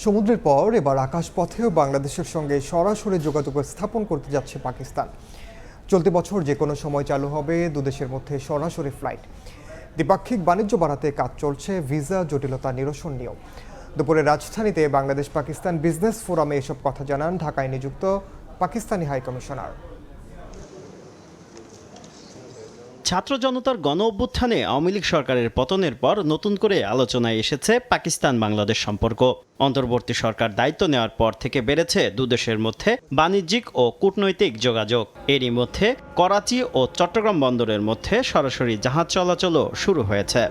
সমুদ্রের পর এবার আকাশপথেও বাংলাদেশের সঙ্গে সরাসরি যোগাযোগ স্থাপন করতে যাচ্ছে পাকিস্তান। চলতি বছর যে কোনো সময় চালু হবে দুদেশের মধ্যে সরাসরি ফ্লাইট। দ্বিপাক্ষিক বাণিজ্য বাড়াতে কাজ চলছে, ভিসা জটিলতা নিরসন নিয়েও। দুপুরে রাজধানীতে বাংলাদেশ পাকিস্তান বিজনেস ফোরামে এসব কথা জানান ঢাকায় নিযুক্ত পাকিস্তানি হাইকমিশনার। ছাত্র জনতার গণ অভ্যুত্থানে আওয়ামী লীগ সরকারের পতনের পর নতুন করে আলোচনায় এসেছে পাকিস্তান বাংলাদেশ সম্পর্ক। অন্তর্বর্তী সরকার দায়িত্ব নেওয়ার পর থেকে বেড়েছে দুদেশের মধ্যে বাণিজ্যিক ও কূটনৈতিক যোগাযোগ। এরই মধ্যে করাচি ও চট্টগ্রাম বন্দরের মধ্যে সরাসরি জাহাজ চলাচলও শুরু হয়েছে।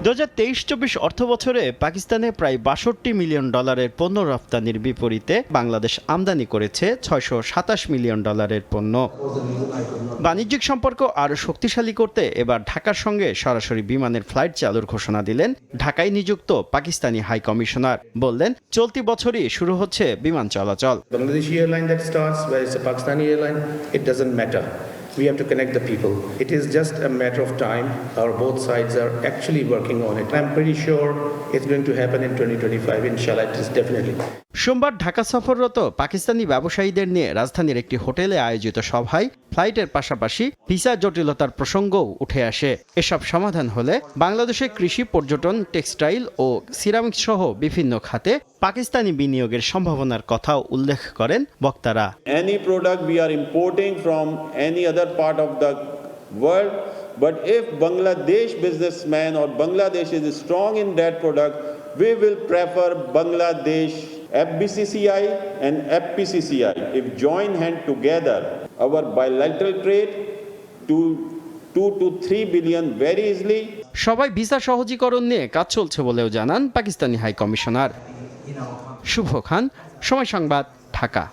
2023-24 অর্থবছরে পাকিস্তানে প্রায় $62 মিলিয়ন পণ্য রফতানির বিপরীতে বাংলাদেশ আমদানি করেছে $627 মিলিয়ন পণ্য। বাণিজ্যিক সম্পর্ক আরও শক্তিশালী করতে এবার ঢাকার সঙ্গে সরাসরি বিমানের ফ্লাইট চালুর ঘোষণা দিলেন ঢাকায় নিযুক্ত পাকিস্তানি হাই কমিশনার। বললেন, চলতি বছরই শুরু হচ্ছে বিমান চলাচল। Bangladeshi airline that starts, where it's a Pakistani airline, it doesn't matter. We have to connect the people. It is just a matter of time. Both sides are actually working on it. I'm pretty sure it's going to happen in 2025. Inshallah, it is definitely. সোমবার ঢাকা সফররত পাকিস্তানি ব্যবসায়ীদের নিয়ে রাজধানীর একটি হোটেলে আয়োজিত সভায় ফ্লাইটের পাশাপাশি ভিসা জটিলতার প্রসঙ্গও উঠে আসে। এসব সমাধান হলে বাংলাদেশে কৃষি, পর্যটন, টেক্সটাইল ও সিরামিক্স সহ বিভিন্ন খাতে পাকিস্তানি বিনিয়োগের সম্ভাবনার কথাও উল্লেখ করেন বক্তারা। Any product we are importing from any other part of the world, but if Bangladesh businessman or Bangladesh is strong in that product, we will prefer Bangladesh FBCCI and FPCCI. If join hand together, our bilateral trade to 2 to 3 billion very easily. সবাই visa সহজীকরণ নিয়ে কাজ চলছে বলেও জানান Pakistani high commissioner. শুভ খান, সময় সংবাদ, ঢাকা।